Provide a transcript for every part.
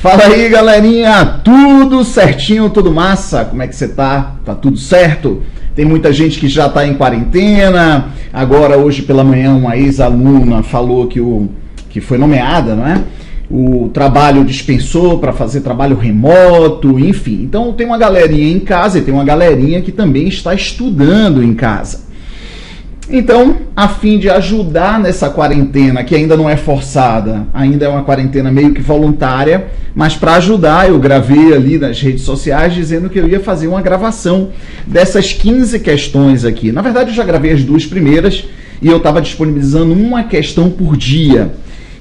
Fala aí, galerinha, tudo certinho, tudo massa? Como é que você tá? Tá tudo certo? Tem muita gente que já tá em quarentena. Agora, hoje pela manhã, uma ex-aluna falou que foi nomeada, não é? O trabalho dispensou para fazer trabalho remoto, enfim. Então tem uma galerinha em casa e tem uma galerinha que também está estudando em casa. Então, a fim de ajudar nessa quarentena, que ainda não é forçada, ainda é uma quarentena meio que voluntária, mas para ajudar eu gravei ali nas redes sociais dizendo que eu ia fazer uma gravação dessas 15 questões aqui. Na verdade, eu já gravei as duas primeiras e eu estava disponibilizando uma questão por dia.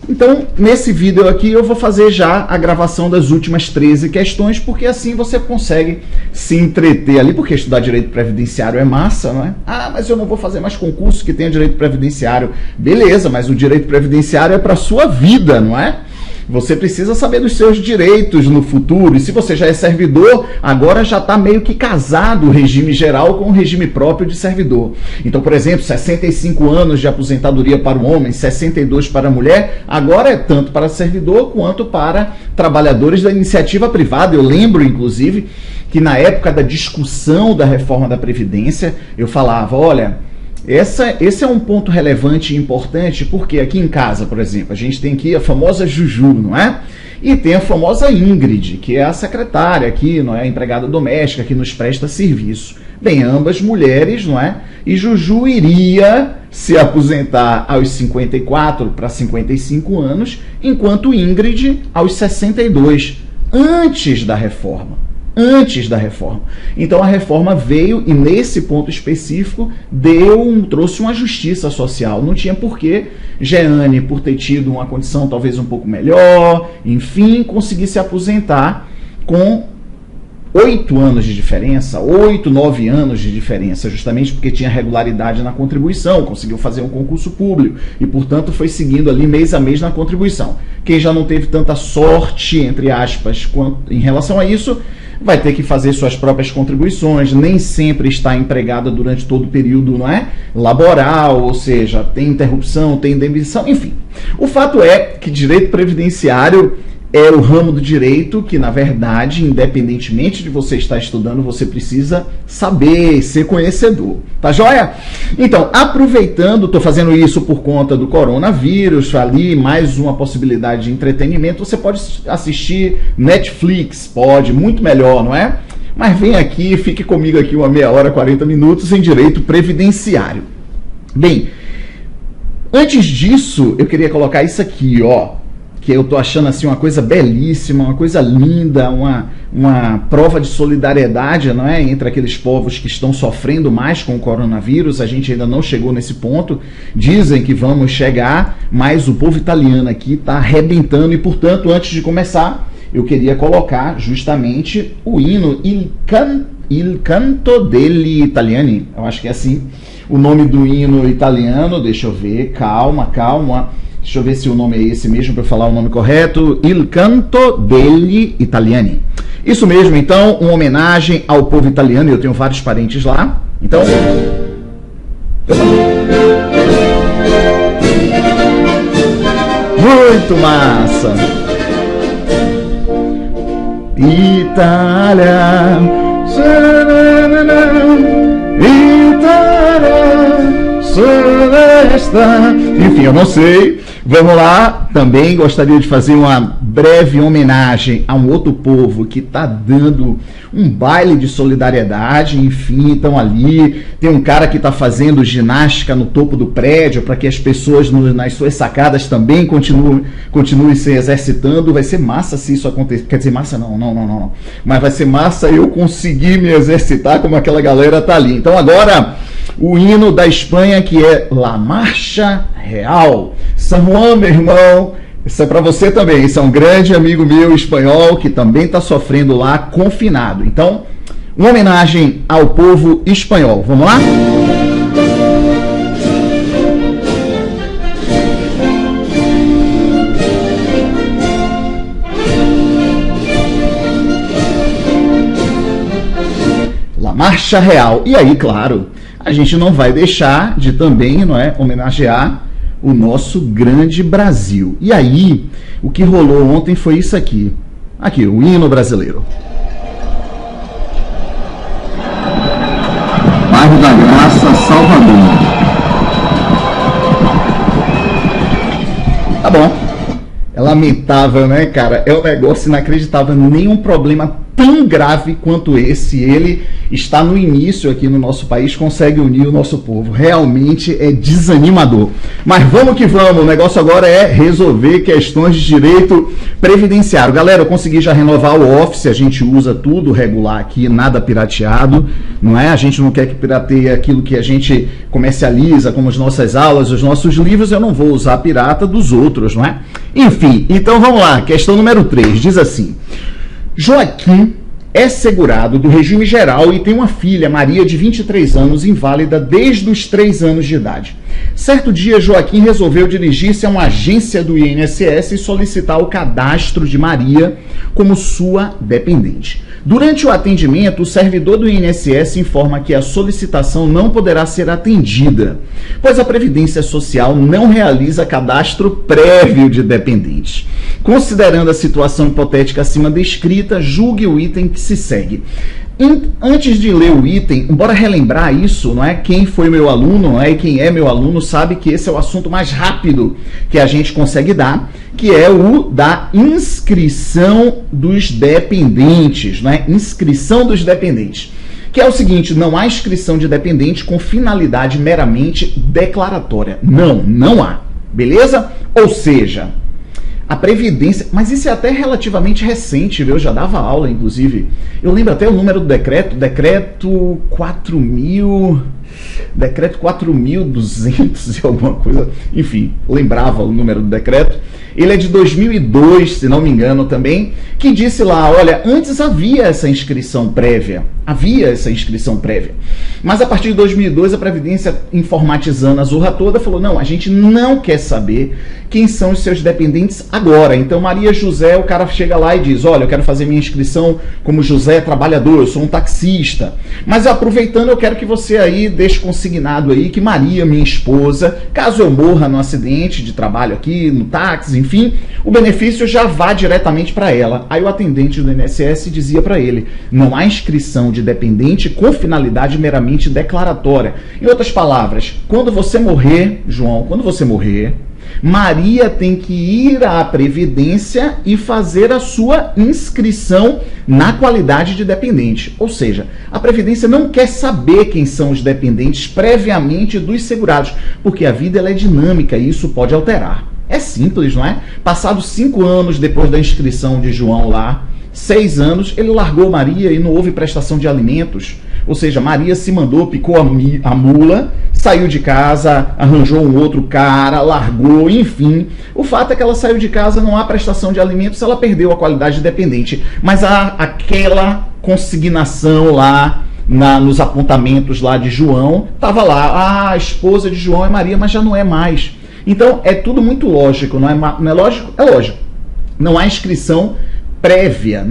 Então, nesse vídeo aqui eu vou fazer já a gravação das últimas 13 questões, porque assim você consegue se entreter ali, porque estudar direito previdenciário é massa, não é? Ah, mas eu não vou fazer mais concurso que tenha direito previdenciário. Beleza, mas o direito previdenciário é para a sua vida, não é? Você precisa saber dos seus direitos no futuro, e se você já é servidor, agora já está meio que casado o regime geral com o regime próprio de servidor. Então, por exemplo, 65 anos de aposentadoria para o homem, 62 para a mulher, agora é tanto para servidor quanto para trabalhadores da iniciativa privada. Eu lembro, inclusive, que na época da discussão da reforma da Previdência, eu falava, olha, esse é um ponto relevante e importante, porque aqui em casa, por exemplo, a gente tem aqui a famosa Juju, não é? E tem a famosa Ingrid, que é a secretária aqui, não é? A empregada doméstica que nos presta serviço. Bem, ambas mulheres, não é? E Juju iria se aposentar aos 54 para 55 anos, enquanto Ingrid aos 62, antes da reforma. Então a reforma veio e nesse ponto específico trouxe uma justiça social. Não tinha porquê Jeane, por ter tido uma condição talvez um pouco melhor, enfim, conseguir se aposentar com 8 anos de diferença, 8, 9 anos de diferença, justamente porque tinha regularidade na contribuição, conseguiu fazer um concurso público e, portanto, foi seguindo ali mês a mês na contribuição. Quem já não teve tanta sorte, entre aspas, em relação a isso, vai ter que fazer suas próprias contribuições, nem sempre está empregada durante todo o período, não é? Laboral, ou seja, tem interrupção, tem demissão, enfim. O fato é que direito previdenciário é o ramo do direito que, na verdade, independentemente de você estar estudando, você precisa saber, ser conhecedor. Tá joia? Então, aproveitando, estou fazendo isso por conta do coronavírus, ali, mais uma possibilidade de entretenimento, você pode assistir Netflix, pode, muito melhor, não é? Mas vem aqui, fique comigo aqui uma meia hora, 40 minutos em direito previdenciário. Bem, antes disso, eu queria colocar isso aqui, ó, que eu tô achando assim uma coisa belíssima, uma coisa linda, uma prova de solidariedade, não é, entre aqueles povos que estão sofrendo mais com o coronavírus. A gente ainda não chegou nesse ponto, dizem que vamos chegar, mas o povo italiano aqui está arrebentando e, portanto, antes de começar, eu queria colocar justamente o hino Il Canto degli Italiani, eu acho que é assim o nome do hino italiano. Deixa eu ver, calma. Deixa eu ver se o nome é esse mesmo para falar o nome correto. Il Canto degli Italiani. Isso mesmo, então, uma homenagem ao povo italiano. Eu tenho vários parentes lá. Então, muito massa. Itália, enfim, eu não sei. Vamos lá, também gostaria de fazer uma breve homenagem a um outro povo que está dando um baile de solidariedade, enfim, estão ali. Tem um cara que está fazendo ginástica no topo do prédio para que as pessoas nas suas sacadas também continuem se exercitando. Vai ser massa se isso acontecer. Quer dizer, massa não. Mas vai ser massa eu conseguir me exercitar como aquela galera tá ali. Então agora, o hino da Espanha, que é La Marcha Real. San Juan, meu irmão, isso é para você também. Isso é um grande amigo meu espanhol que também está sofrendo lá, confinado. Então, uma homenagem ao povo espanhol. Vamos lá? La Marcha Real. E aí, claro, a gente não vai deixar de também, não é, homenagear o nosso grande Brasil. E aí, o que rolou ontem foi isso aqui. Aqui, o hino brasileiro. Bairro da Graça, Salvador. Tá bom. É lamentável, né, cara? É um negócio inacreditável. Nenhum problema tão grave quanto esse, ele está no início aqui no nosso país, consegue unir o nosso povo. Realmente é desanimador. Mas vamos que vamos, o negócio agora é resolver questões de direito previdenciário. Galera, eu consegui já renovar o Office, a gente usa tudo regular aqui, nada pirateado, não é? A gente não quer que pirateie aquilo que a gente comercializa, como as nossas aulas, os nossos livros, eu não vou usar pirata dos outros, não é? Enfim, então vamos lá, questão número 3, diz assim: Joaquim é segurado do regime geral e tem uma filha, Maria, de 23 anos, inválida desde os 3 anos de idade. Certo dia, Joaquim resolveu dirigir-se a uma agência do INSS e solicitar o cadastro de Maria como sua dependente. Durante o atendimento, o servidor do INSS informa que a solicitação não poderá ser atendida, pois a Previdência Social não realiza cadastro prévio de dependentes. Considerando a situação hipotética acima descrita, julgue o item que se segue. Antes de ler o item, bora relembrar isso, não é? Quem foi meu aluno, não é? E quem é meu aluno sabe que esse é o assunto mais rápido que a gente consegue dar, que é o da inscrição dos dependentes, não é? Inscrição dos dependentes. Que é o seguinte: não há inscrição de dependente com finalidade meramente declaratória. Não há. Beleza? Ou seja, a Previdência, mas isso é até relativamente recente, viu? Eu já dava aula, inclusive. Eu lembro até o número do decreto 4.200 e alguma coisa. Enfim, lembrava o número do decreto. Ele é de 2002, se não me engano também, que disse lá, olha, antes havia essa inscrição prévia. Mas a partir de 2002, a Previdência, informatizando a zorra toda, falou, não, a gente não quer saber quem são os seus dependentes agora. Então, Maria José, o cara chega lá e diz, olha, eu quero fazer minha inscrição como José trabalhador, eu sou um taxista. Mas aproveitando, eu quero que você aí deixe consignado aí que Maria, minha esposa, caso eu morra no acidente de trabalho aqui, no táxi, enfim, o benefício já vá diretamente para ela. Aí o atendente do INSS dizia para ele, não há inscrição de dependente com finalidade meramente declaratória. Em outras palavras, quando você morrer, João, Maria tem que ir à Previdência e fazer a sua inscrição na qualidade de dependente. Ou seja, a Previdência não quer saber quem são os dependentes previamente dos segurados, porque a vida ela é dinâmica e isso pode alterar. É simples, não é? Passados 5 anos depois da inscrição de João lá, 6 anos, ele largou Maria e não houve prestação de alimentos. Ou seja, Maria se mandou, picou a mula, saiu de casa, arranjou um outro cara, largou, enfim. O fato é que ela saiu de casa, não há prestação de alimentos, ela perdeu a qualidade de dependente. Mas há aquela consignação lá, nos apontamentos lá de João, estava lá, a esposa de João é Maria, mas já não é mais. Então, é tudo muito lógico, não é lógico? É lógico. Não há inscrição prévia,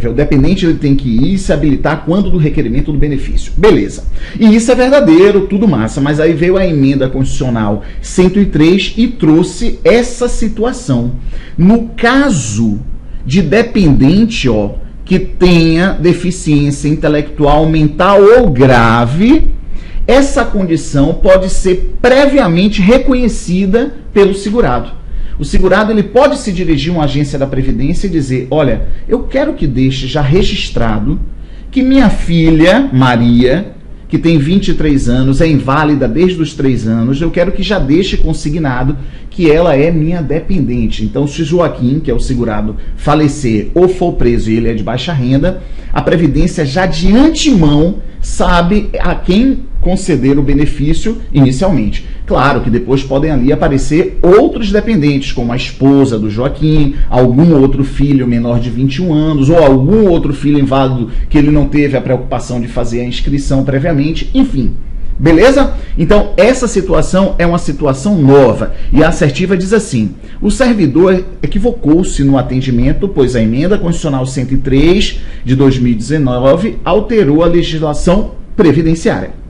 O dependente ele tem que ir se habilitar quando do requerimento do benefício. Beleza. E isso é verdadeiro, tudo massa, mas aí veio a emenda constitucional 103 e trouxe essa situação. No caso de dependente, que tenha deficiência intelectual, mental ou grave, essa condição pode ser previamente reconhecida pelo segurado. O segurado ele pode se dirigir a uma agência da Previdência e dizer, olha, eu quero que deixe já registrado que minha filha, Maria, que tem 23 anos, é inválida desde os 3 anos, eu quero que já deixe consignado que ela é minha dependente. Então, se Joaquim, que é o segurado, falecer ou for preso e ele é de baixa renda, a Previdência já de antemão sabe a quem conceder o benefício inicialmente. Claro que depois podem ali aparecer outros dependentes, como a esposa do Joaquim, algum outro filho menor de 21 anos, ou algum outro filho inválido que ele não teve a preocupação de fazer a inscrição previamente, enfim. Beleza? Então, essa situação é uma situação nova. E a assertiva diz assim, o servidor equivocou-se no atendimento, pois a emenda constitucional 103 de 2019 alterou a legislação previdenciária.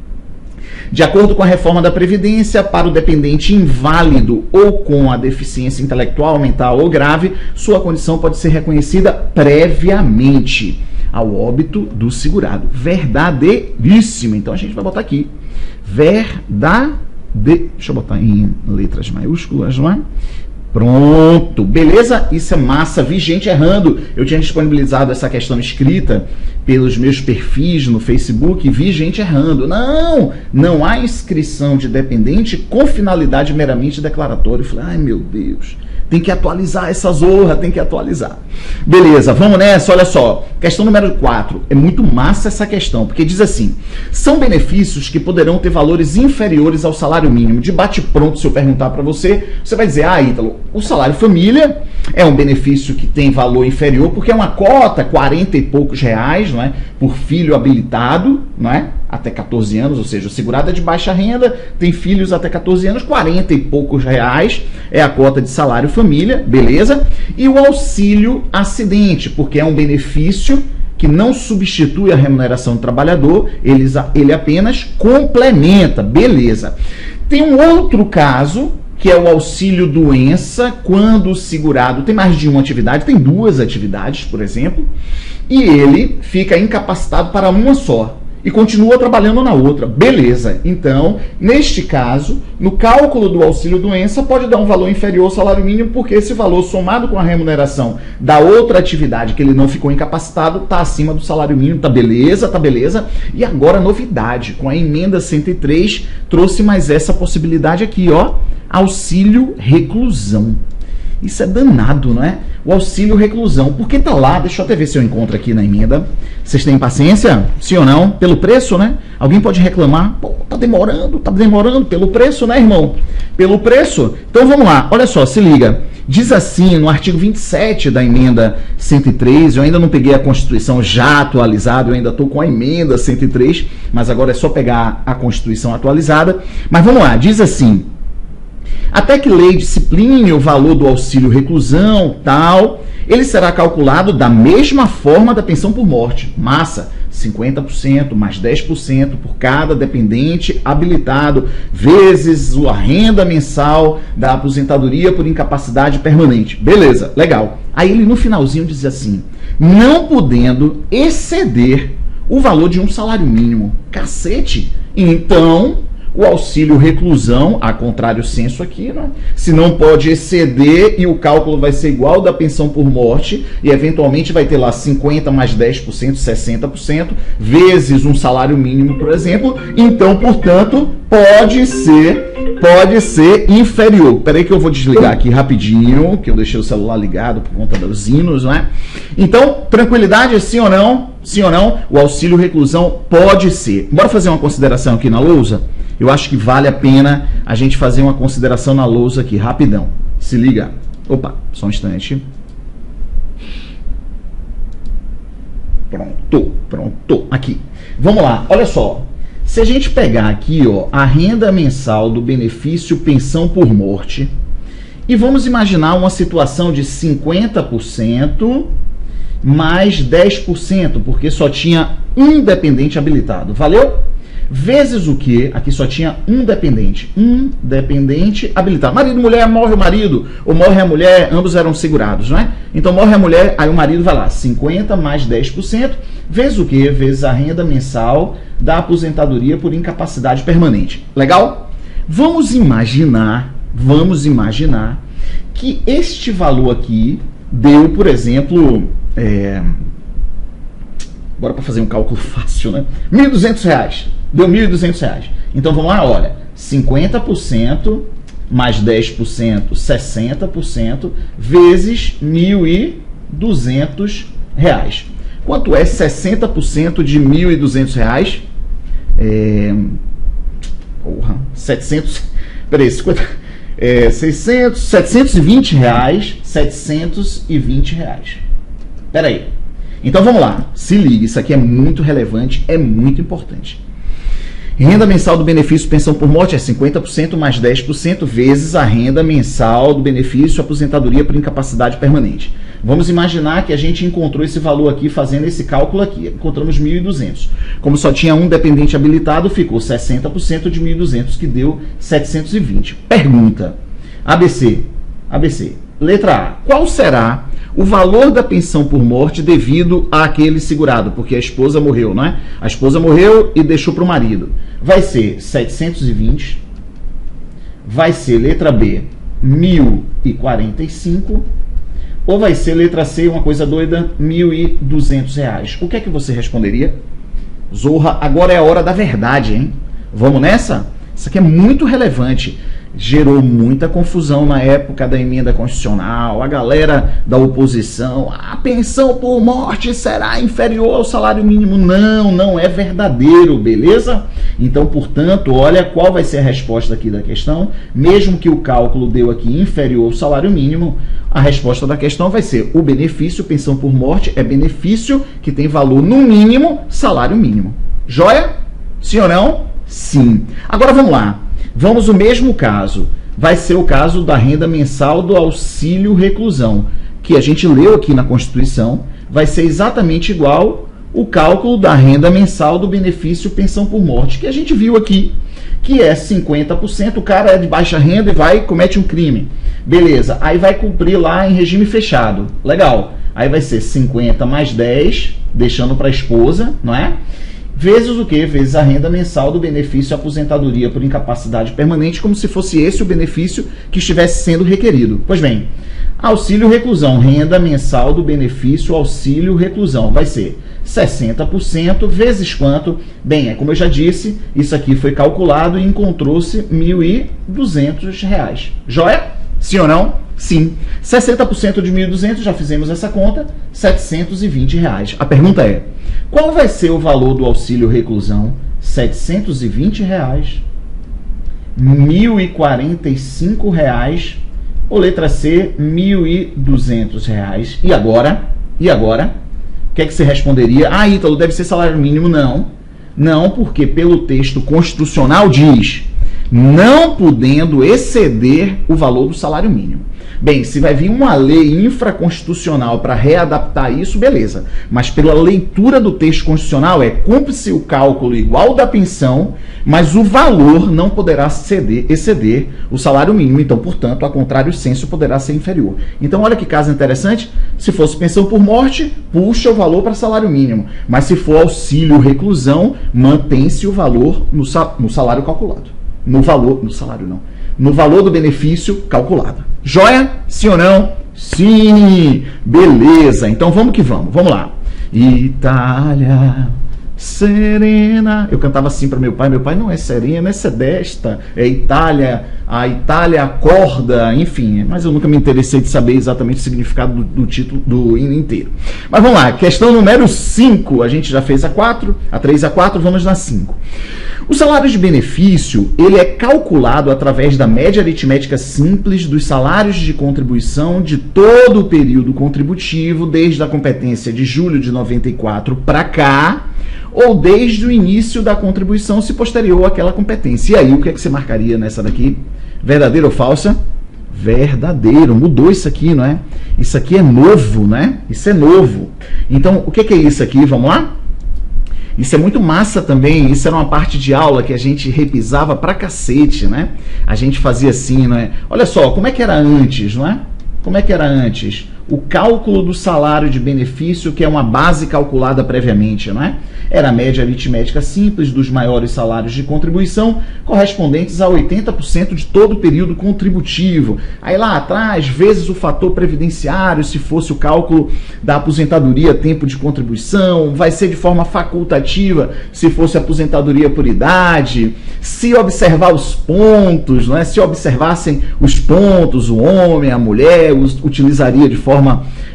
De acordo com a reforma da Previdência, para o dependente inválido ou com a deficiência intelectual, mental ou grave, sua condição pode ser reconhecida previamente ao óbito do segurado. Verdadeiríssimo. Então a gente vai botar aqui. Deixa eu botar em letras maiúsculas, não é? Pronto, beleza? Isso é massa, vi gente errando. Eu tinha disponibilizado essa questão escrita pelos meus perfis no Facebook e vi gente errando. Não há inscrição de dependente com finalidade meramente declaratória. Eu falei, ai meu Deus, tem que atualizar essa zorra, tem que atualizar. Beleza, vamos nessa, olha só. Questão número 4. É muito massa essa questão, porque diz assim, são benefícios que poderão ter valores inferiores ao salário mínimo. De bate-pronto, se eu perguntar para você, você vai dizer, Ítalo, o salário família é um benefício que tem valor inferior, porque é uma cota, 40 e poucos reais, não é? Por filho habilitado, não é? Até 14 anos, ou seja, o segurado é de baixa renda, tem filhos até 14 anos, 40 e poucos reais é a cota de salário família, beleza? E o auxílio acidente, porque é um benefício que não substitui a remuneração do trabalhador, ele apenas complementa, beleza? Tem um outro caso, que é o auxílio doença, quando o segurado tem mais de uma atividade, tem 2 atividades, por exemplo, e ele fica incapacitado para uma só e continua trabalhando na outra. Beleza. Então, neste caso, no cálculo do auxílio doença, pode dar um valor inferior ao salário mínimo, porque esse valor, somado com a remuneração da outra atividade que ele não ficou incapacitado, está acima do salário mínimo. Tá beleza, tá beleza. E agora, novidade, com a emenda 103, trouxe mais essa possibilidade aqui, ó, auxílio reclusão. Isso é danado, não é? O auxílio reclusão. Porque tá lá, deixa eu até ver se eu encontro aqui na emenda. Vocês têm paciência? Sim ou não? Pelo preço, né? Alguém pode reclamar. Pô, tá demorando pelo preço, né, irmão? Pelo preço. Então vamos lá, olha só, se liga. Diz assim, no artigo 27 da emenda 103, eu ainda não peguei a Constituição já atualizada, eu ainda estou com a emenda 103, mas agora é só pegar a Constituição atualizada. Mas vamos lá, diz assim, até que lei discipline o valor do auxílio reclusão, tal, ele será calculado da mesma forma da pensão por morte. Massa, 50% mais 10% por cada dependente habilitado, vezes a renda mensal da aposentadoria por incapacidade permanente. Beleza, legal. Aí ele no finalzinho diz assim, não podendo exceder o valor de um salário mínimo. Cacete! Então, o auxílio reclusão, a contrário senso aqui, né? Se não pode exceder e o cálculo vai ser igual da pensão por morte e eventualmente vai ter lá 50 mais 10%, 60%, vezes um salário mínimo, por exemplo, então, portanto, pode ser inferior. Peraí que eu vou desligar aqui rapidinho, que eu deixei o celular ligado por conta dos hinos, não é? Então, tranquilidade, sim ou não? Sim ou não? O auxílio reclusão pode ser. Bora fazer uma consideração aqui na lousa? Eu acho que vale a pena a gente fazer uma consideração na lousa aqui, rapidão. Se liga. Opa, só um instante. Pronto. Aqui. Vamos lá, olha só. Se a gente pegar aqui, ó, a renda mensal do benefício pensão por morte, e vamos imaginar uma situação de 50% mais 10%, porque só tinha um dependente habilitado. Valeu? Vezes o que? Aqui só tinha um dependente habilitado. Marido, mulher, morre o marido, ou morre a mulher, ambos eram segurados, não é? Então morre a mulher, aí o marido vai lá, 50 mais 10%, vezes o que? Vezes a renda mensal da aposentadoria por incapacidade permanente. Legal? Vamos imaginar que este valor aqui deu, por exemplo, bora para fazer um cálculo fácil, né? R$1.200. Deu R$1.200. Então vamos lá, olha, 50% mais 10%, 60%, vezes R$1.200. Quanto é 60% de R$1.200? 720 reais. Peraí. Então vamos lá, se liga, isso aqui é muito relevante, é muito importante. Renda mensal do benefício pensão por morte é 50% mais 10% vezes a renda mensal do benefício aposentadoria por incapacidade permanente. Vamos imaginar que a gente encontrou esse valor aqui fazendo esse cálculo aqui. Encontramos 1.200. Como só tinha um dependente habilitado, ficou 60% de 1.200, que deu 720. Pergunta. ABC. Letra A. Qual será o valor da pensão por morte devido àquele segurado? Porque a esposa morreu, não é? A esposa morreu e deixou para o marido. Vai ser 720. Vai ser letra B, 1.045. Ou vai ser letra C, uma coisa doida, R$1.200. O que é que você responderia? Zorra, agora é a hora da verdade, hein? Vamos nessa? Isso aqui é muito relevante. Gerou muita confusão na época da emenda constitucional, a galera da oposição, a pensão por morte será inferior ao salário mínimo. Não é verdadeiro, beleza? Então, portanto, olha qual vai ser a resposta aqui da questão. Mesmo que o cálculo deu aqui inferior ao salário mínimo, a resposta da questão vai ser o benefício pensão por morte é benefício que tem valor no mínimo salário mínimo. Joia? Sim ou não? Sim. Agora vamos lá. Vamos o mesmo caso, vai ser o caso da renda mensal do auxílio reclusão, que a gente leu aqui na Constituição, vai ser exatamente igual o cálculo da renda mensal do benefício pensão por morte, que a gente viu aqui, que é 50%, o cara é de baixa renda e vai e comete um crime. Beleza, aí vai cumprir lá em regime fechado, legal, aí vai ser 50 mais 10, deixando para a esposa, não é? Vezes o quê? Vezes a renda mensal do benefício aposentadoria por incapacidade permanente, como se fosse esse o benefício que estivesse sendo requerido. Pois bem, auxílio reclusão, renda mensal do benefício auxílio reclusão, vai ser 60% vezes quanto? Bem, como eu já disse, isso aqui foi calculado e encontrou-se R$1.200. Joia? Sim ou não? Sim. 60% de 1.200, já fizemos essa conta, R$720. A pergunta é, qual vai ser o valor do auxílio reclusão? R$720, R$1.045 ou letra C, R$1.200? E agora? O que é que você responderia? Ah, Ítalo, deve ser salário mínimo. Não, porque pelo texto constitucional diz não podendo exceder o valor do salário mínimo. Bem, se vai vir uma lei infraconstitucional para readaptar isso, beleza. Mas pela leitura do texto constitucional cumpre-se o cálculo igual da pensão, mas o valor não poderá exceder o salário mínimo. Então, portanto, a contrário senso poderá ser inferior. Então, olha que caso interessante. Se fosse pensão por morte, puxa o valor para salário mínimo. Mas se for auxílio reclusão, mantém-se o valor no salário calculado. No valor do benefício calculado. Joia? Sim ou não? Sim! Beleza, então vamos que vamos. Vamos lá. Itália serena. Eu cantava assim para meu pai não é serena, é sedesta, é Itália, a Itália acorda, enfim, mas eu nunca me interessei de saber exatamente o significado do título do hino inteiro. Mas vamos lá, questão número 5, a gente já fez a 4, a 3 a 4, vamos na 5. O salário de benefício, ele é calculado através da média aritmética simples dos salários de contribuição de todo o período contributivo, desde a competência de julho de 94 para cá, ou desde o início da contribuição, se posterior àquela competência. E aí, o que é que você marcaria nessa daqui? Verdadeiro ou falsa? Verdadeiro. Mudou isso aqui, não é? Isso aqui é novo, né? Isso é novo. Então, o que é isso aqui? Vamos lá? Isso é muito massa também, isso era uma parte de aula que a gente repisava pra cacete, né? A gente fazia assim, não é? Olha só, como é que era antes, não é? Como é que era antes? O cálculo do salário de benefício, que é uma base calculada previamente, não é? Era a média aritmética simples dos maiores salários de contribuição, correspondentes a 80% de todo o período contributivo. Aí lá atrás, vezes o fator previdenciário, se fosse o cálculo da aposentadoria, tempo de contribuição, vai ser de forma facultativa, se fosse aposentadoria por idade, se observar os pontos, não é? Se observassem os pontos, o homem, a mulher, utilizaria de forma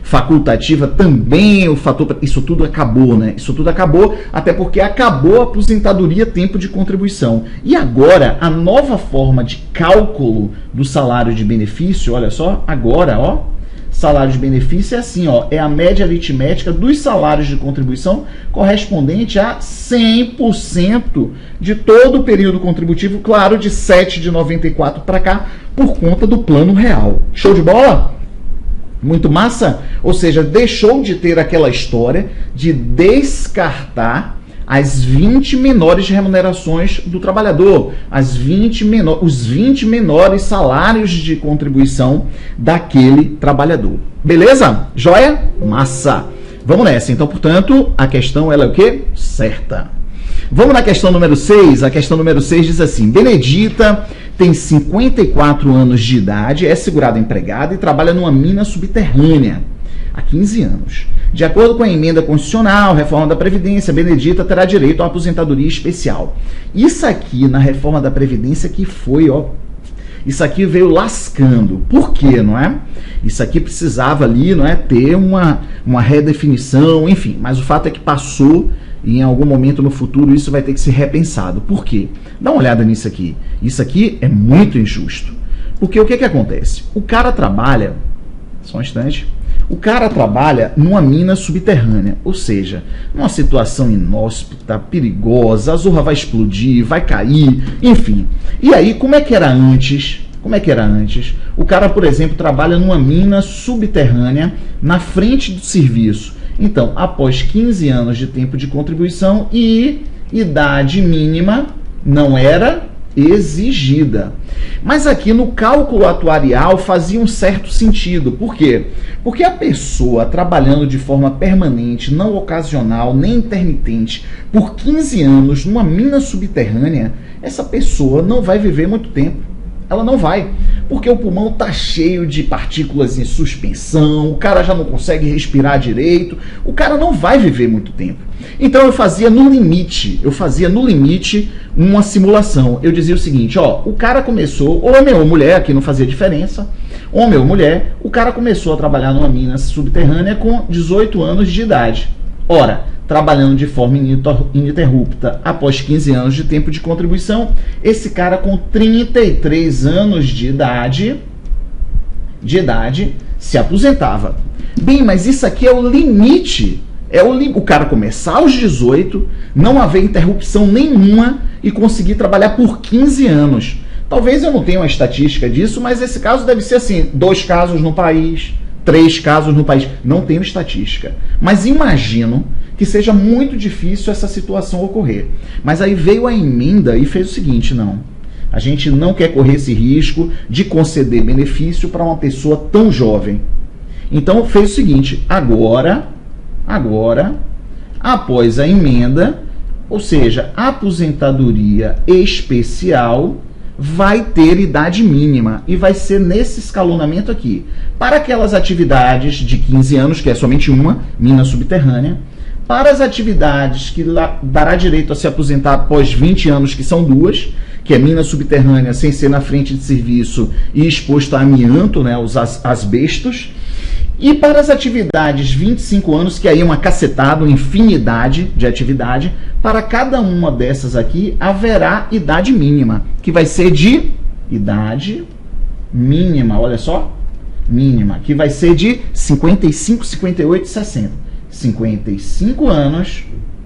facultativa também o fator. Isso tudo acabou, né? Isso tudo acabou, até porque acabou a aposentadoria tempo de contribuição. E agora, a nova forma de cálculo do salário de benefício, olha só, agora, ó, salário de benefício é assim, ó, é a média aritmética dos salários de contribuição correspondente a 100% de todo o período contributivo, claro, de 7 de 94 para cá, por conta do plano real. Show de bola? Muito massa? Ou seja, deixou de ter aquela história de descartar as 20 menores remunerações do trabalhador, os 20 menores salários de contribuição daquele trabalhador. Beleza? Joia? Massa! Vamos nessa. Então, portanto, a questão ela é o quê? Certa. Vamos na questão número 6. A questão número 6 diz assim: Benedita tem 54 anos de idade, é segurada empregada e trabalha numa mina subterrânea há 15 anos. De acordo com a emenda constitucional, reforma da Previdência, Benedita terá direito à aposentadoria especial. Isso aqui na reforma da Previdência que foi, ó, isso aqui veio lascando. Por quê, não é? Isso aqui precisava ali, não é, ter uma redefinição, enfim, mas o fato é que passou e em algum momento no futuro isso vai ter que ser repensado. Por quê? Dá uma olhada nisso aqui. Isso aqui é muito injusto. Porque o que acontece? O cara trabalha, só um instante, o cara trabalha numa mina subterrânea, ou seja, numa situação inóspita, perigosa, a zorra vai explodir, vai cair, enfim. E aí, como é que era antes? O cara, por exemplo, trabalha numa mina subterrânea na frente do serviço. Então, após 15 anos de tempo de contribuição e idade mínima não era exigida. Mas aqui no cálculo atuarial fazia um certo sentido. Por quê? Porque a pessoa trabalhando de forma permanente, não ocasional, nem intermitente, por 15 anos numa mina subterrânea, essa pessoa não vai viver muito tempo. Ela não vai, porque o pulmão está cheio de partículas em suspensão, o cara já não consegue respirar direito, o cara não vai viver muito tempo. Então eu fazia no limite uma simulação. Eu dizia o seguinte, ó, o cara começou, homem ou mulher, aqui não fazia diferença, homem ou mulher, o cara começou a trabalhar numa mina subterrânea com 18 anos de idade. Ora, trabalhando de forma ininterrupta após 15 anos de tempo de contribuição, esse cara com 33 anos de idade se aposentava. Bem, mas isso aqui é o limite. O cara começar aos 18, não haver interrupção nenhuma e conseguir trabalhar por 15 anos. Talvez eu não tenha uma estatística disso, mas esse caso deve ser assim, 2 casos no país, 3 casos no país. Não tenho estatística. Mas imagino que seja muito difícil essa situação ocorrer. Mas aí veio a emenda e fez o seguinte, não. A gente não quer correr esse risco de conceder benefício para uma pessoa tão jovem. Então fez o seguinte, agora, após a emenda, ou seja, a aposentadoria especial vai ter idade mínima e vai ser nesse escalonamento aqui. Para aquelas atividades de 15 anos, que é somente uma, mina subterrânea, para as atividades que dará direito a se aposentar após 20 anos, que são 2, que é mina subterrânea sem ser na frente de serviço e exposto a amianto, né, os asbestos, e para as atividades 25 anos, que aí é uma cacetada, uma infinidade de atividade, para cada uma dessas aqui haverá idade mínima, que vai ser de idade mínima, olha só, mínima, que vai ser de 55, 58, 60. 55 anos,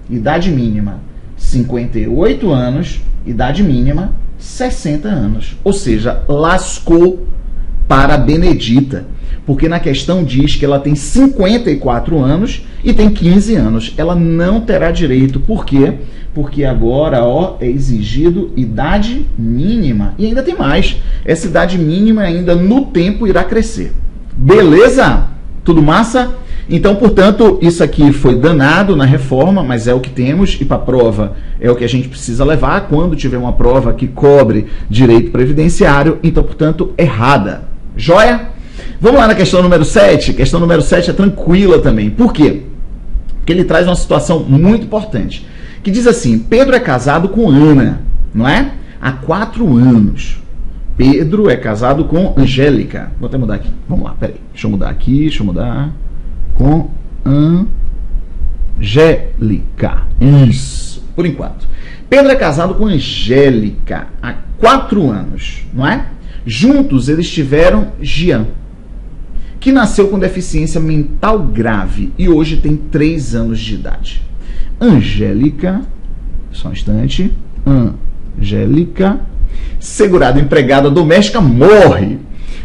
idade mínima. 58 anos, idade mínima. 60 anos. Ou seja, lascou para a Benedita. Porque na questão diz que ela tem 54 anos e tem 15 anos. Ela não terá direito. Por quê? Porque agora, ó, é exigido idade mínima. E ainda tem mais. Essa idade mínima ainda no tempo irá crescer. Beleza? Tudo massa? Então, portanto, isso aqui foi danado na reforma, mas é o que temos, e para a prova é o que a gente precisa levar quando tiver uma prova que cobre direito previdenciário, então, portanto, errada. Joia? Vamos lá na questão número 7. A questão número 7 é tranquila também. Por quê? Porque ele traz uma situação muito importante, que diz assim, Pedro é casado com Ana, não é? Há 4 anos. Pedro é casado com Angélica. Vou até mudar aqui. Vamos lá, peraí. Deixa eu mudar aqui, deixa eu mudar. Com Angélica. Isso, por enquanto. Pedro é casado com Angélica há 4 anos, não é? Juntos eles tiveram Jean, que nasceu com deficiência mental grave e hoje tem 3 anos de idade. Angélica, só um instante, Angélica, segurada empregada doméstica, morre.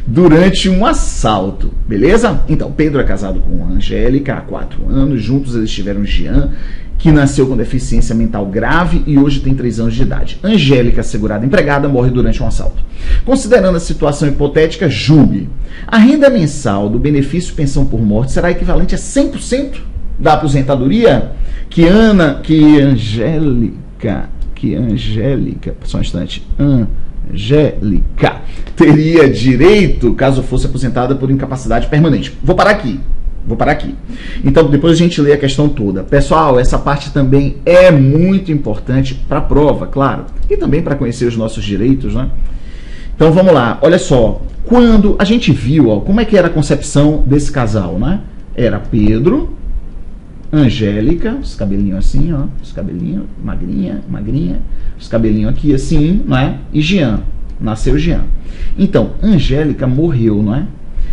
durante um assalto, beleza? Então, Pedro é casado com Angélica há 4 anos, juntos eles tiveram Jean, que nasceu com deficiência mental grave e hoje tem 3 anos de idade. Angélica, segurada empregada, morre durante um assalto. Considerando a situação hipotética, julgue. A renda mensal do benefício pensão por morte será equivalente a 100% da aposentadoria que Angélica, só um instante, Angélica teria direito caso fosse aposentada por incapacidade permanente. Vou parar aqui. Então, depois a gente lê a questão toda. Pessoal, essa parte também é muito importante para a prova, claro, e também para conhecer os nossos direitos, né? Então, vamos lá. Olha só, quando a gente viu, ó, como é que era a concepção desse casal, né? Era Pedro, Angélica, os cabelinhos assim, ó, os cabelinhos, magrinha, os cabelinhos aqui assim, não é? E Jean, nasceu Jean. Então, Angélica morreu, não é?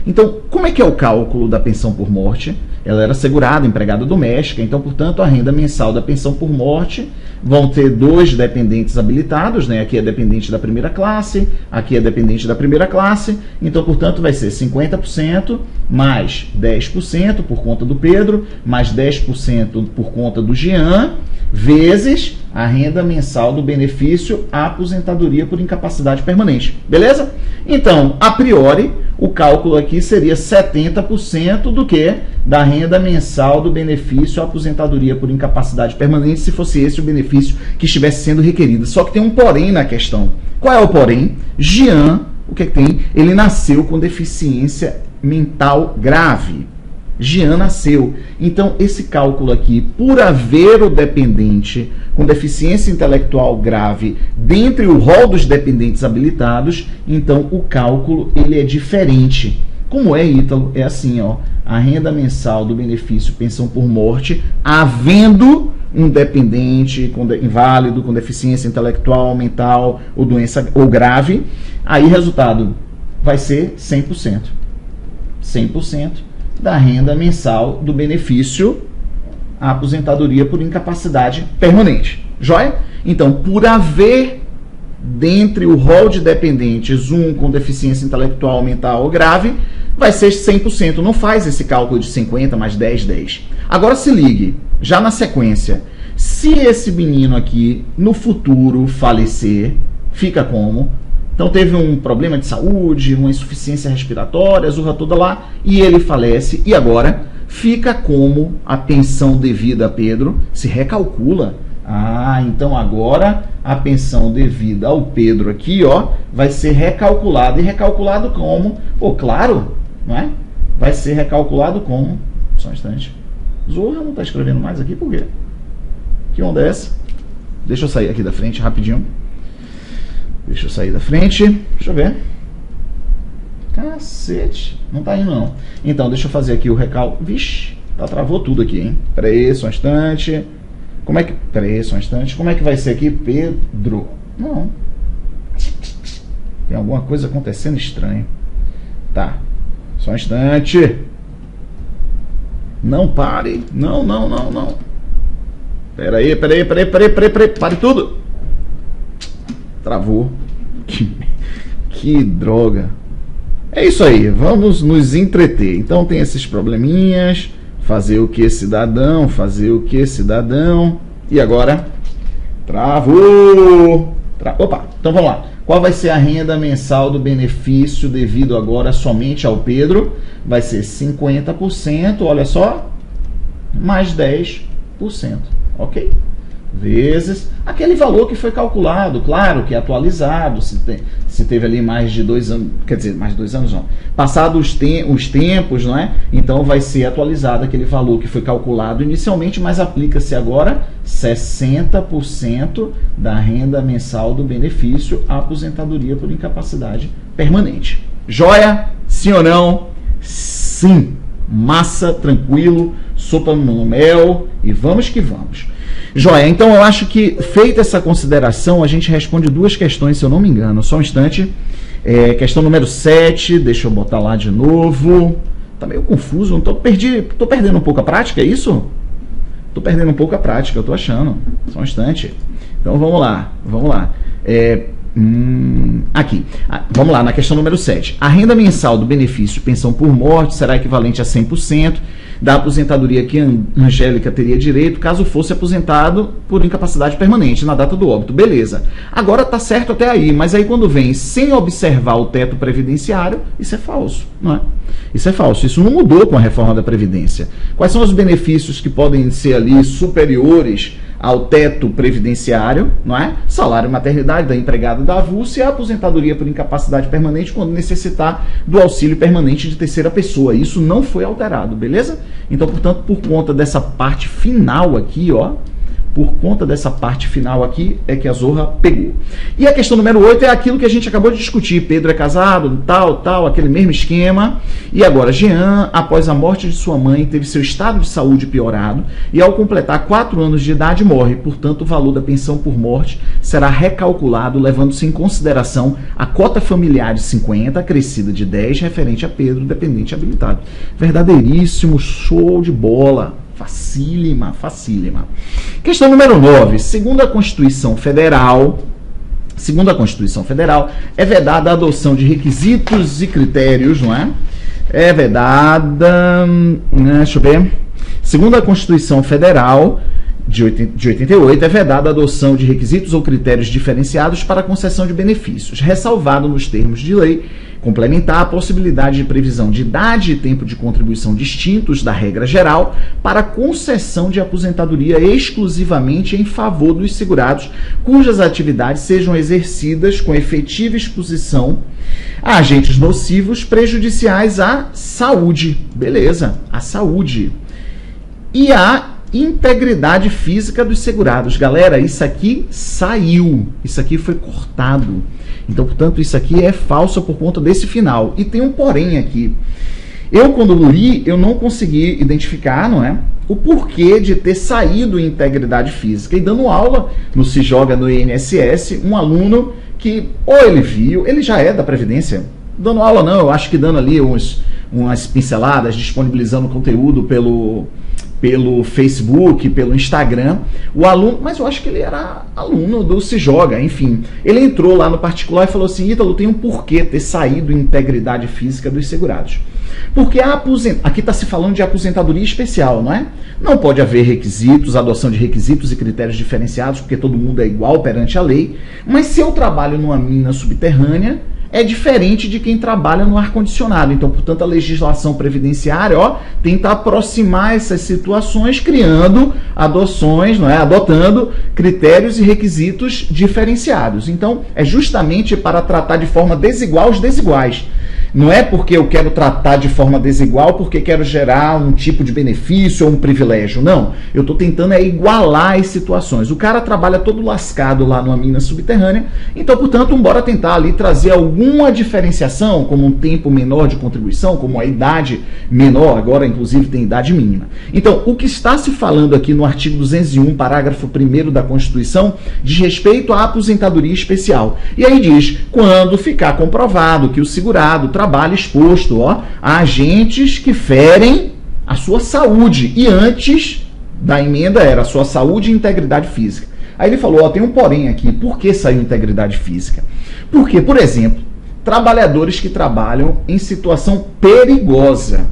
Então, como é que é o cálculo da pensão por morte? Ela era segurada, empregada doméstica, então, portanto, a renda mensal da pensão por morte vão ter 2 dependentes habilitados, né? Aqui é dependente da primeira classe, aqui é dependente da primeira classe, então, portanto, vai ser 50% mais 10% por conta do Pedro, mais 10% por conta do Jean, vezes a renda mensal do benefício à aposentadoria por incapacidade permanente. Beleza? Então, a priori, o cálculo aqui seria 70% do que? Da renda mensal do benefício à aposentadoria por incapacidade permanente, se fosse esse o benefício que estivesse sendo requerido. Só que tem um porém na questão. Qual é o porém? Jean, o que tem? Ele nasceu com deficiência mental grave. Jean nasceu. Então, esse cálculo aqui, por haver o dependente com deficiência intelectual grave dentre o rol dos dependentes habilitados, então o cálculo ele é diferente. Como é, Ítalo? É assim, ó, a renda mensal do benefício pensão por morte, havendo um dependente inválido, com deficiência intelectual, mental ou doença ou grave, aí resultado vai ser 100%. 100% da renda mensal do benefício à aposentadoria por incapacidade permanente. Joia? Então, por haver dentre o rol de dependentes um com deficiência intelectual, mental ou grave, vai ser 100%. Não faz esse cálculo de 50 mais 10, 10. Agora se ligue, já na sequência, se esse menino aqui no futuro falecer, fica como? Então teve um problema de saúde, uma insuficiência respiratória, zurra toda lá, e ele falece. E agora fica como a pensão devida a Pedro se recalcula. Ah, então agora a pensão devida ao Pedro aqui, ó, vai ser recalculada. E recalculado como? Pô, claro, não é? Vai ser recalculado como? Só um instante. Zorra não está escrevendo mais aqui, por quê? Que onda é essa? Deixa eu sair aqui da frente rapidinho. Deixa eu sair da frente. Deixa eu ver. Cacete. Não tá indo, não. Então, deixa eu fazer aqui o recalque. Vixe, travou tudo aqui, hein? Pera aí, só um instante. Pera aí, só um instante. Como é que vai ser aqui? Pedro. Não. Tem alguma coisa acontecendo estranha. Tá. Só um instante. Não pare. Não. Pera aí. Pare tudo. Travou. Que droga. É isso aí, vamos nos entreter. Então tem esses probleminhas. Fazer o que, cidadão? E agora? Travou. Opa, então vamos lá. Qual vai ser a renda mensal do benefício devido agora somente ao Pedro? Vai ser 50%, olha só, mais 10%, ok? Vezes aquele valor que foi calculado, claro que é atualizado, se teve ali mais de 2 anos, quer dizer, mais de 2 anos não, passados os tempos, não é? Então vai ser atualizado aquele valor que foi calculado inicialmente, mas aplica-se agora 60% da renda mensal do benefício à aposentadoria por incapacidade permanente. Joia? Sim ou não? Sim. Massa, tranquilo, sopa no mel e vamos que vamos. Joia, então eu acho que, feita essa consideração, a gente responde 2 questões, se eu não me engano. Só um instante. Questão número 7, deixa eu botar lá de novo. Tá meio confuso, não tô perdendo um pouco a prática, é isso? Tô perdendo um pouco a prática, eu tô achando. Só um instante. Então vamos lá. Aqui, vamos lá, na questão número 7. A renda mensal do benefício pensão por morte será equivalente a 100% da aposentadoria que a Angélica teria direito caso fosse aposentado por incapacidade permanente na data do óbito. Beleza. Agora tá certo até aí, mas aí quando vem sem observar o teto previdenciário, isso é falso, não é? Isso é falso. Isso não mudou com a reforma da Previdência. Quais são os benefícios que podem ser ali superiores ao teto previdenciário, não é? Salário maternidade da empregada da avulsa e a aposentadoria por incapacidade permanente quando necessitar do auxílio permanente de terceira pessoa. Isso não foi alterado, beleza? Então, portanto, por conta dessa parte final aqui, ó, por conta dessa parte final aqui, é que a Zorra pegou. E a questão número 8 é aquilo que a gente acabou de discutir. Pedro é casado, tal, aquele mesmo esquema. E agora, Jean, após a morte de sua mãe, teve seu estado de saúde piorado e ao completar 4 anos de idade morre. Portanto, o valor da pensão por morte será recalculado, levando-se em consideração a cota familiar de 50, acrescida de 10, referente a Pedro, dependente habilitado. Verdadeiríssimo, show de bola. Facílima, facílima. Questão número 9. Segundo a Constituição Federal, é vedada a adoção de requisitos e critérios, não é? É vedada, deixa eu ver. Segundo a Constituição Federal de 88, é vedada a adoção de requisitos ou critérios diferenciados para a concessão de benefícios, ressalvado nos termos de lei complementar a possibilidade de previsão de idade e tempo de contribuição distintos da regra geral para concessão de aposentadoria exclusivamente em favor dos segurados cujas atividades sejam exercidas com efetiva exposição a agentes nocivos prejudiciais à saúde. Beleza, a saúde. E a integridade física dos segurados. Galera, isso aqui saiu. Isso aqui foi cortado. Então, portanto, isso aqui é falso por conta desse final. E tem um porém aqui. Eu, quando li, eu não consegui identificar, não é? O porquê de ter saído integridade física. E dando aula no Se Joga no INSS, um aluno que, ou ele viu, ele já é da Previdência. Dando aula não, eu acho que dando ali umas pinceladas, disponibilizando conteúdo pelo Facebook, pelo Instagram, o aluno, mas eu acho que ele era aluno do Se Joga, enfim. Ele entrou lá no particular e falou assim: Ítalo, tem um porquê ter saído integridade física dos segurados. Porque aqui está se falando de aposentadoria especial, não é? Não pode haver requisitos, adoção de requisitos e critérios diferenciados, porque todo mundo é igual perante a lei. Mas se eu trabalho numa mina subterrânea, é diferente de quem trabalha no ar-condicionado. Então, portanto, a legislação previdenciária, tenta aproximar essas situações, criando adoções, não é? Adotando critérios e requisitos diferenciados. Então, é justamente para tratar de forma desigual os desiguais. Não é porque eu quero tratar de forma desigual porque quero gerar um tipo de benefício ou um privilégio. Não. Eu estou tentando igualar as situações. O cara trabalha todo lascado lá numa mina subterrânea. Então, portanto, bora tentar ali trazer alguma diferenciação, como um tempo menor de contribuição, como a idade menor. Agora, inclusive, tem idade mínima. Então, o que está se falando aqui no artigo 201, parágrafo 1º da Constituição, diz respeito à aposentadoria especial. E aí diz, quando ficar comprovado que o segurado trabalho exposto a agentes que ferem a sua saúde. E antes da emenda era a sua saúde e integridade física. Aí ele falou, tem um porém aqui. Por que saiu integridade física? Porque, por exemplo, trabalhadores que trabalham em situação perigosa.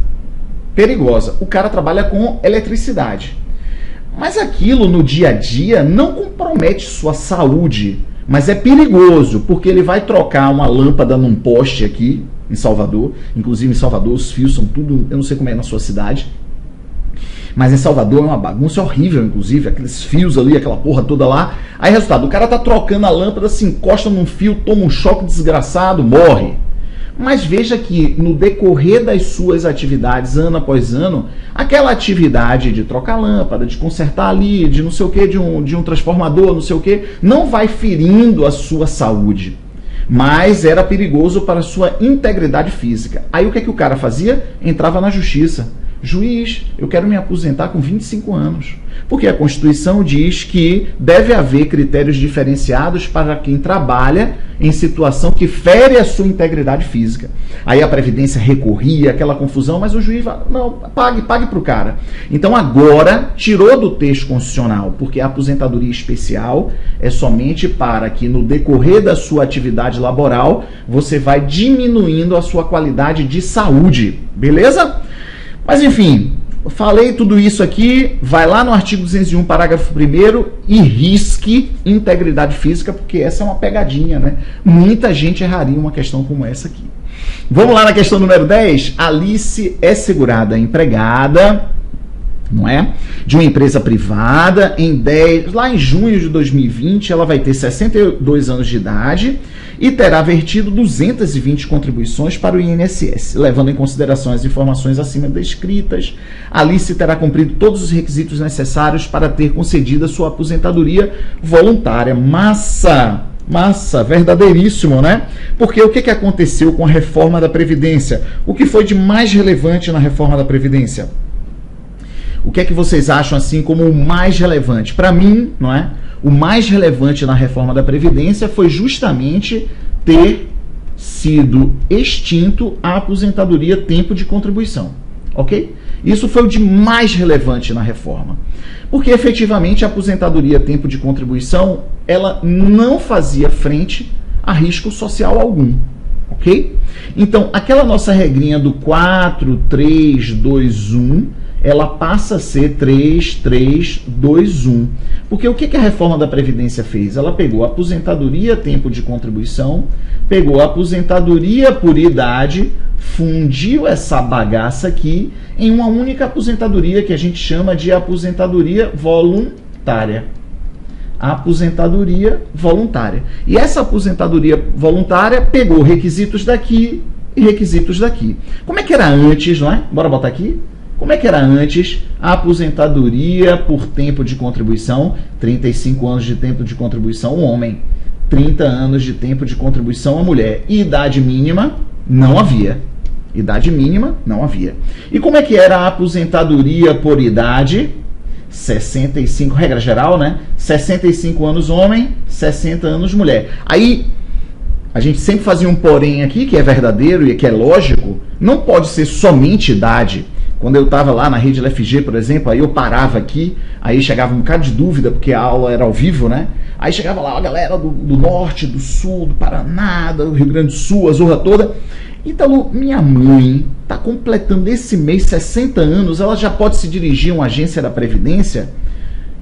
Perigosa. O cara trabalha com eletricidade. Mas aquilo no dia a dia não compromete sua saúde. Mas é perigoso, porque ele vai trocar uma lâmpada num poste aqui, em Salvador. Inclusive em Salvador os fios são tudo, eu não sei como é na sua cidade, mas em Salvador é uma bagunça horrível, inclusive, aqueles fios ali, aquela porra toda lá. Aí resultado, o cara tá trocando a lâmpada, se encosta num fio, toma um choque desgraçado, morre. Mas veja que no decorrer das suas atividades, ano após ano, aquela atividade de trocar lâmpada, de consertar ali, de não sei o que, de um transformador, não sei o que, não vai ferindo a sua saúde. Mas era perigoso para a sua integridade física. Aí o que é que o cara fazia? Entrava na justiça. Juiz, eu quero me aposentar com 25 anos. Porque a Constituição diz que deve haver critérios diferenciados para quem trabalha em situação que fere a sua integridade física. Aí a Previdência recorria, aquela confusão, mas o juiz fala, não, pague para o cara. Então agora tirou do texto constitucional, porque a aposentadoria especial é somente para que no decorrer da sua atividade laboral você vai diminuindo a sua qualidade de saúde. Beleza? Mas enfim, falei tudo isso aqui, vai lá no artigo 201, parágrafo 1º e risque integridade física, porque essa é uma pegadinha, né? Muita gente erraria uma questão como essa aqui. Vamos lá na questão número 10. Alice é segurada empregada, não é? De uma empresa privada, lá em junho de 2020, ela vai ter 62 anos de idade e terá vertido 220 contribuições para o INSS, levando em consideração as informações acima descritas. Alice terá cumprido todos os requisitos necessários para ter concedida sua aposentadoria voluntária. Massa, verdadeiríssimo, né? Porque o que aconteceu com a reforma da Previdência? O que foi de mais relevante na reforma da Previdência? O que é que vocês acham assim como o mais relevante? Para mim, não é? O mais relevante na reforma da Previdência foi justamente ter sido extinto a aposentadoria tempo de contribuição, ok? Isso foi o de mais relevante na reforma. Porque efetivamente a aposentadoria tempo de contribuição, ela não fazia frente a risco social algum, ok? Então, aquela nossa regrinha do 4, 3, 2, 1... ela passa a ser 3, 3, 2, 1. Porque o que a reforma da Previdência fez? Ela pegou a aposentadoria tempo de contribuição, pegou a aposentadoria por idade, fundiu essa bagaça aqui em uma única aposentadoria que a gente chama de aposentadoria voluntária. A aposentadoria voluntária. E essa aposentadoria voluntária pegou requisitos daqui e requisitos daqui. Como é que era antes, não é? Bora botar aqui? Como é que era antes a aposentadoria por tempo de contribuição? 35 anos de tempo de contribuição, o homem. 30 anos de tempo de contribuição, a mulher. E idade mínima? Não havia. Idade mínima? Não havia. E como é que era a aposentadoria por idade? 65, regra geral, né? 65 anos homem, 60 anos mulher. Aí, a gente sempre fazia um porém aqui, que é verdadeiro e que é lógico. Não pode ser somente idade. Quando eu estava lá na rede LFG, por exemplo, aí eu parava aqui, aí chegava um bocado de dúvida, porque a aula era ao vivo, né? Aí chegava lá a galera do norte, do sul, do Paraná, do Rio Grande do Sul, a zorra toda. Então, minha mãe está completando esse mês 60 anos, ela já pode se dirigir a uma agência da Previdência?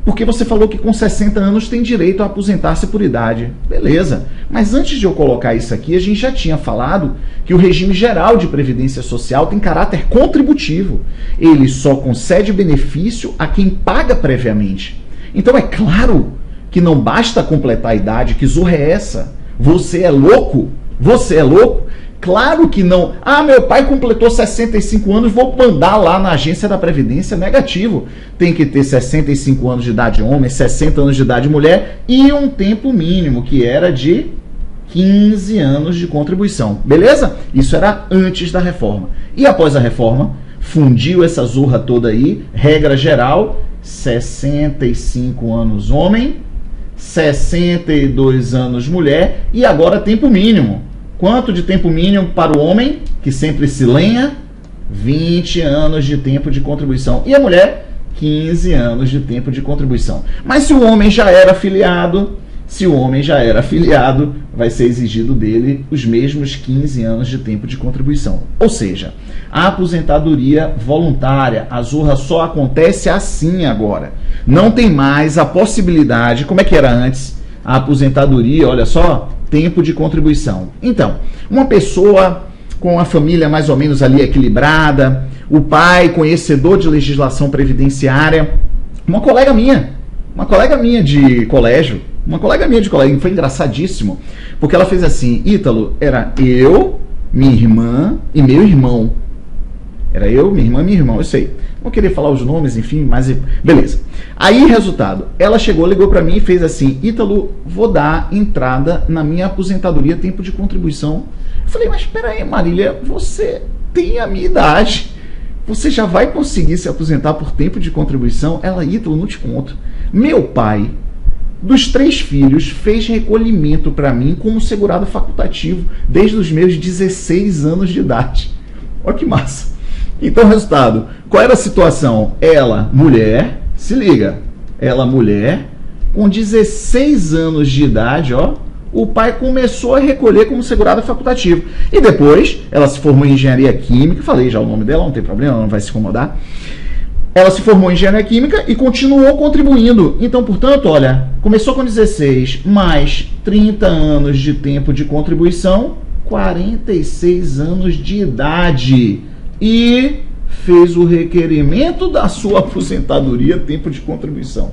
Porque você falou que com 60 anos tem direito a aposentar-se por idade. Beleza. Mas antes de eu colocar isso aqui, a gente já tinha falado que o regime geral de previdência social tem caráter contributivo. Ele só concede benefício a quem paga previamente. Então é claro que não basta completar a idade. Que zorra é essa? Você é louco? Você é louco? Claro que não. Ah, meu pai completou 65 anos, vou mandar lá na agência da Previdência. Negativo. Tem que ter 65 anos de idade homem, 60 anos de idade mulher e um tempo mínimo, que era de 15 anos de contribuição. Beleza? Isso era antes da reforma. E após a reforma, fundiu essa zorra toda aí, regra geral, 65 anos homem, 62 anos mulher e agora tempo mínimo. Quanto de tempo mínimo para o homem, que sempre se lenha? 20 anos de tempo de contribuição. E a mulher? 15 anos de tempo de contribuição. Mas se o homem já era afiliado, vai ser exigido dele os mesmos 15 anos de tempo de contribuição. Ou seja, a aposentadoria voluntária, a zorra só acontece assim agora. Não tem mais a possibilidade, como é que era antes? A aposentadoria, olha só, tempo de contribuição. Então, uma pessoa com a família mais ou menos ali equilibrada, o pai conhecedor de legislação previdenciária, uma colega minha de colégio, foi engraçadíssimo, porque ela fez assim, Ítalo, era eu, minha irmã e meu irmão. Era eu, minha irmã e meu irmão, eu sei. Não queria falar os nomes, enfim, mas beleza. Aí, resultado, ela chegou, ligou para mim e fez assim, Ítalo, vou dar entrada na minha aposentadoria tempo de contribuição. Eu falei, mas espera aí, Marília, você tem a minha idade. você já vai conseguir se aposentar por tempo de contribuição? Ela, Ítalo, não te conto. Meu pai, dos 3 filhos, fez recolhimento para mim como segurado facultativo desde os meus 16 anos de idade. Olha que massa. Então, resultado, qual era a situação? Ela, mulher, se liga, ela, mulher, com 16 anos de idade, ó, o pai começou a recolher como segurado facultativo. E depois, ela se formou em engenharia química, falei já o nome dela, não tem problema, ela não vai se incomodar. Ela se formou em engenharia química e continuou contribuindo. Então, portanto, olha, começou com 16, mais 30 anos de tempo de contribuição, 46 anos de idade. E fez o requerimento da sua aposentadoria, tempo de contribuição.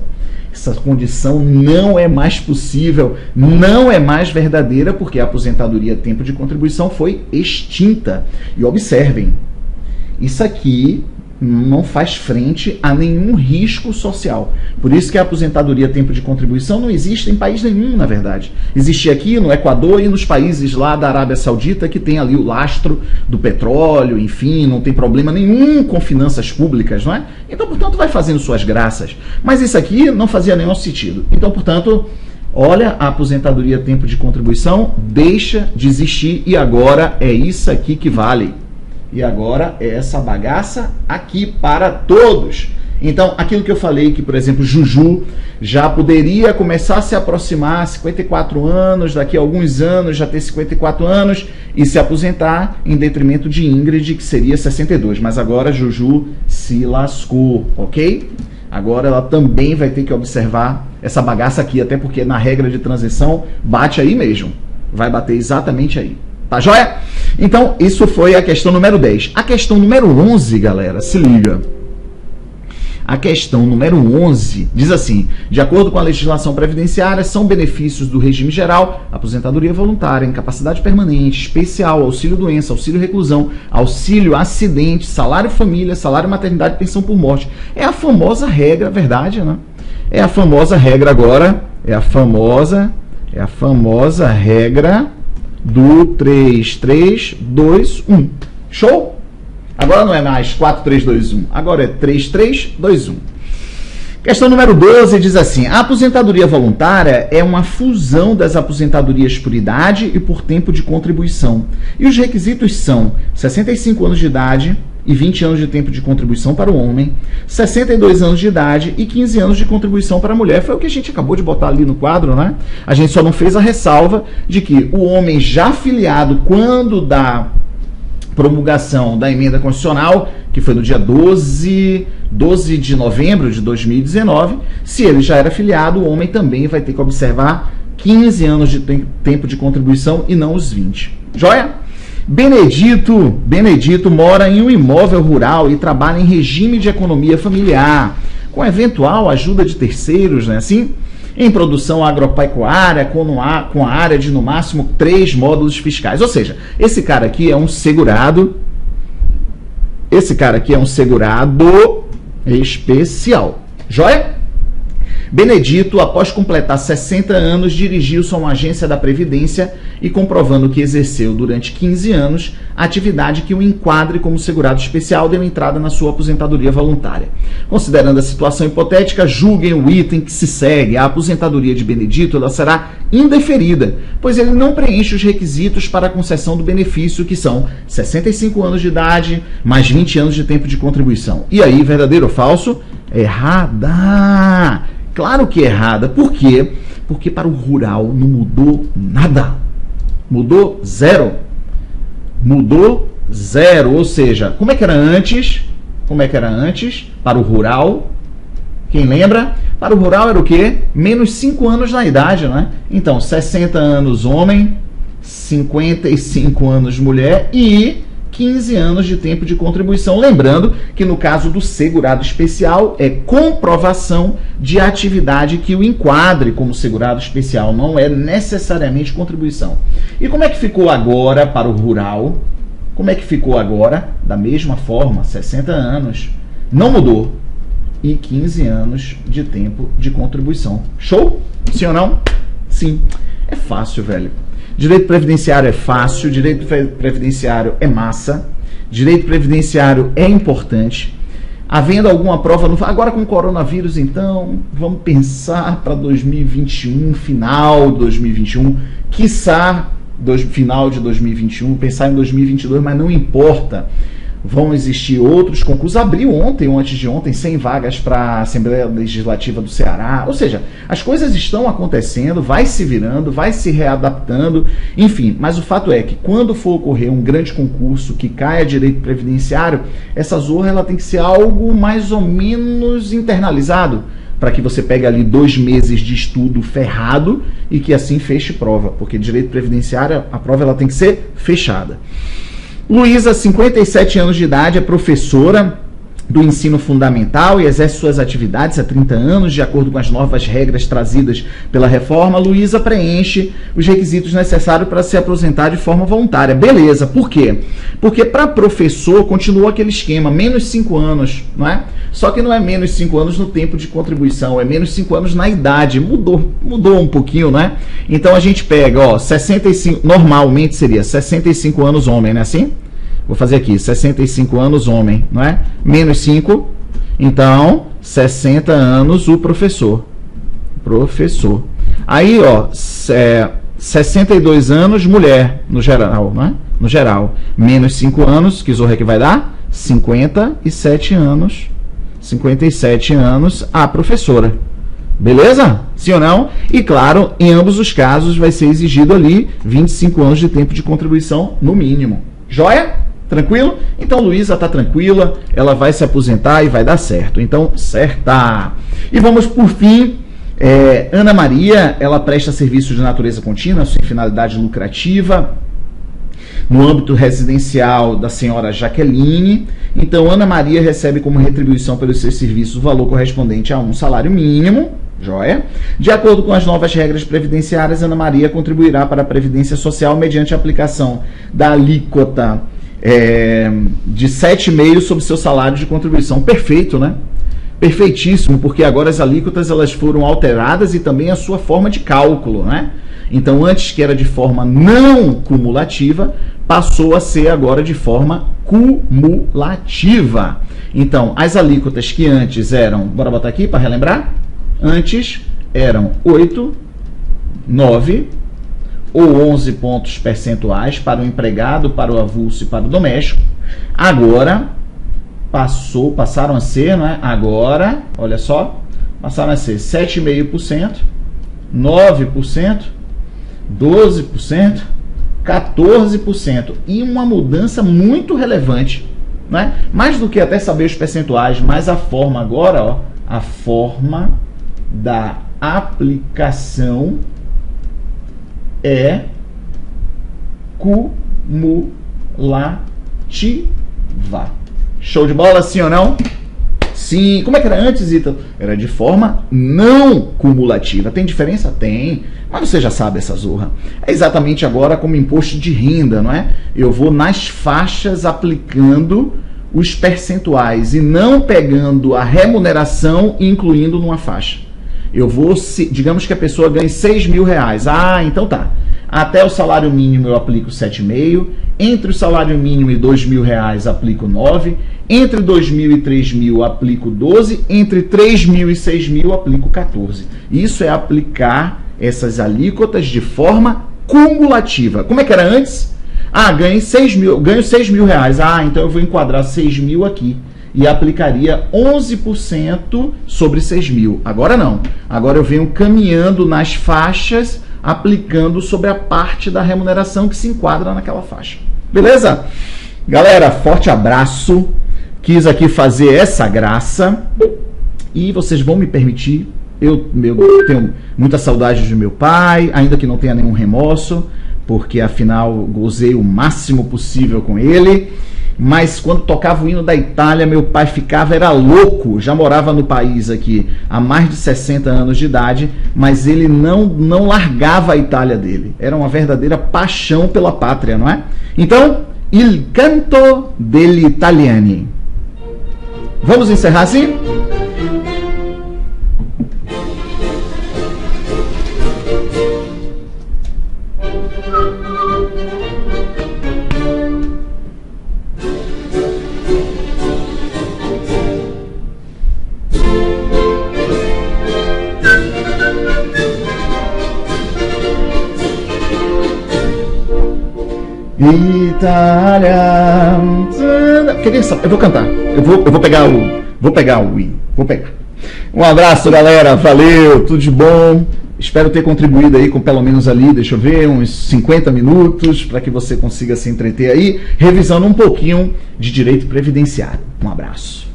Essa condição não é mais possível, não é mais verdadeira, porque a aposentadoria, tempo de contribuição, foi extinta. E observem, isso aqui não faz frente a nenhum risco social. Por isso que a aposentadoria, tempo de contribuição, não existe em país nenhum, na verdade. Existe aqui no Equador e nos países lá da Arábia Saudita, que tem ali o lastro do petróleo, enfim, não tem problema nenhum com finanças públicas, não é? Então, portanto, vai fazendo suas graças. Mas isso aqui não fazia nenhum sentido. Então, portanto, olha, a aposentadoria, tempo de contribuição deixa de existir e agora é isso aqui que vale. E agora é essa bagaça aqui para todos. Então, aquilo que eu falei que, por exemplo, Juju já poderia começar a se aproximar, 54 anos, daqui a alguns anos já ter 54 anos e se aposentar, em detrimento de Ingrid, que seria 62. Mas agora Juju se lascou, ok? Agora ela também vai ter que observar essa bagaça aqui, até porque na regra de transição bate aí mesmo. Vai bater exatamente aí. Tá joia? Então, isso foi a questão número 10. A questão número 11, galera, se liga. A questão número 11 diz assim: de acordo com a legislação previdenciária, são benefícios do regime geral, aposentadoria voluntária, incapacidade permanente, especial, auxílio-doença, auxílio-reclusão, auxílio-acidente, salário-família, salário-maternidade, pensão por morte. É a famosa regra, verdade, né? É a famosa regra agora, é a famosa regra do 3, 3, 2, 1. Show? Agora não é mais 4, 3, 2, 1. Agora é 3, 3, 2, 1. Questão número 12 diz assim: a aposentadoria voluntária é uma fusão das aposentadorias por idade e por tempo de contribuição. E os requisitos são 65 anos de idade e 20 anos de tempo de contribuição para o homem, 62 anos de idade e 15 anos de contribuição para a mulher. Foi o que a gente acabou de botar ali no quadro, né? A gente só não fez a ressalva de que o homem já filiado quando da promulgação da emenda constitucional, que foi no dia 12 de novembro de 2019, se ele já era filiado, o homem também vai ter que observar 15 anos de tempo de contribuição e não os 20. Joia? Benedito mora em um imóvel rural e trabalha em regime de economia familiar, com eventual ajuda de terceiros, né, assim, em produção agropecuária, com a área de no máximo 3 módulos fiscais. Ou seja, esse cara aqui é um segurado, especial. Joia? Benedito, após completar 60 anos, dirigiu-se a uma agência da Previdência e, comprovando que exerceu durante 15 anos a atividade que o enquadre como segurado especial, deu entrada na sua aposentadoria voluntária. Considerando a situação hipotética, julguem o item que se segue. A aposentadoria de Benedito ela será indeferida, pois ele não preenche os requisitos para a concessão do benefício, que são 65 anos de idade, mais 20 anos de tempo de contribuição. E aí, verdadeiro ou falso? Errada! Claro que é errada. Por quê? Porque para o rural não mudou nada. Mudou zero. Mudou zero. Ou seja, como é que era antes? Para o rural? Quem lembra? Para o rural era o quê? Menos 5 anos na idade, né? Então, 60 anos homem, 55 anos mulher e 15 anos de tempo de contribuição. Lembrando que no caso do segurado especial é comprovação de atividade que o enquadre como segurado especial, não é necessariamente contribuição. E como é que ficou agora para o rural? Como é que ficou agora? Da mesma forma, 60 anos, não mudou, e 15 anos de tempo de contribuição. Show? Sim ou não? Sim. É fácil, velho. Direito previdenciário é fácil, direito previdenciário é massa. Direito previdenciário é importante. Havendo alguma prova, agora com o coronavírus, então, vamos pensar para 2021, final de 2021, quiçá final de 2021, pensar em 2022, mas não importa. Vão existir outros concursos. Abriu ontem ou antes de ontem 100 vagas para a Assembleia Legislativa do Ceará. Ou seja, as coisas estão acontecendo, vai se virando, vai se readaptando, enfim. Mas o fato é que quando for ocorrer um grande concurso que caia direito previdenciário, essa zorra ela tem que ser algo mais ou menos internalizado, para que você pegue ali 2 meses de estudo ferrado e que assim feche prova, porque direito previdenciário, a prova ela tem que ser fechada. Luísa, 57 anos de idade, é professora do ensino fundamental e exerce suas atividades há 30 anos, de acordo com as novas regras trazidas pela reforma. Luísa preenche os requisitos necessários para se aposentar de forma voluntária. Beleza, por quê? Porque para professor continua aquele esquema, menos 5 anos, não é? Só que não é menos 5 anos no tempo de contribuição, é menos 5 anos na idade, mudou um pouquinho, né? Então a gente pega, ó, 65, normalmente seria 65 anos homem, não é assim? Vou fazer aqui, 65 anos homem, não é? Menos 5, então 60 anos o professor. Professor. Aí, ó, 62 anos mulher, no geral, não é? No geral. Menos 5 anos, que zorra que vai dar? 57 anos. 57 anos a professora. Beleza? Sim ou não? E claro, em ambos os casos vai ser exigido ali 25 anos de tempo de contribuição no mínimo. Joia? Tranquilo? Então, Luísa está tranquila, ela vai se aposentar e vai dar certo. Então, certa. E vamos, por fim, Ana Maria, ela presta serviço de natureza contínua, sem finalidade lucrativa, no âmbito residencial da senhora Jaqueline. Então, Ana Maria recebe como retribuição pelos seus serviços o valor correspondente a um salário mínimo. Joia? De acordo com as novas regras previdenciárias, Ana Maria contribuirá para a Previdência Social mediante a aplicação da alíquota de 7,5% sobre seu salário de contribuição. Perfeito, né? Perfeitíssimo, porque agora as alíquotas elas foram alteradas e também a sua forma de cálculo, né? Então, antes que era de forma não cumulativa, passou a ser agora de forma cumulativa. Então, as alíquotas que antes eram, bora botar aqui para relembrar? Antes eram 8, 9 ou 11 pontos percentuais para o empregado, para o avulso e para o doméstico. Agora passaram a ser, não é? Agora, olha só, passaram a ser 7,5%, 9%, 12%, 14% e uma mudança muito relevante, né? Mais do que até saber os percentuais, mas a forma agora, ó, a forma da aplicação é cumulativa. Show de bola, sim ou não? Sim. Como é que era antes, Ítalo? Era de forma não cumulativa. Tem diferença? Tem. Mas você já sabe essa zorra. É exatamente agora como imposto de renda, não é? Eu vou nas faixas aplicando os percentuais e não pegando a remuneração e incluindo numa faixa. Eu vou, digamos que a pessoa ganhe R$6.000. Ah, então tá. Até o salário mínimo eu aplico 7,5%. Entre o salário mínimo e R$2.000 aplico 9%. Entre 2.000 e 3.000 aplico 12%. Entre 3.000 e 6.000 aplico 14%. Isso é aplicar essas alíquotas de forma cumulativa. Como é que era antes? Ah, ganho R$6.000. Ah, então eu vou enquadrar 6.000 aqui. E aplicaria 11% sobre 6.000. Agora não. Agora eu venho caminhando nas faixas, aplicando sobre a parte da remuneração que se enquadra naquela faixa. Beleza? Galera, forte abraço. Quis aqui fazer essa graça. E vocês vão me permitir. Eu tenho muita saudade de meu pai, ainda que não tenha nenhum remorso, porque afinal gozei o máximo possível com ele. Mas quando tocava o hino da Itália, meu pai era louco, já morava no país aqui há mais de 60 anos de idade, mas ele não largava a Itália dele. Era uma verdadeira paixão pela pátria, não é? Então, Il Canto degli Italiani. Vamos encerrar assim? Itália. Queria saber, eu vou cantar. Eu vou pegar o hino. Vou pegar. Um abraço, galera. Valeu, tudo de bom. Espero ter contribuído aí com pelo menos ali, deixa eu ver, uns 50 minutos para que você consiga se entreter aí, revisando um pouquinho de direito previdenciário. Um abraço.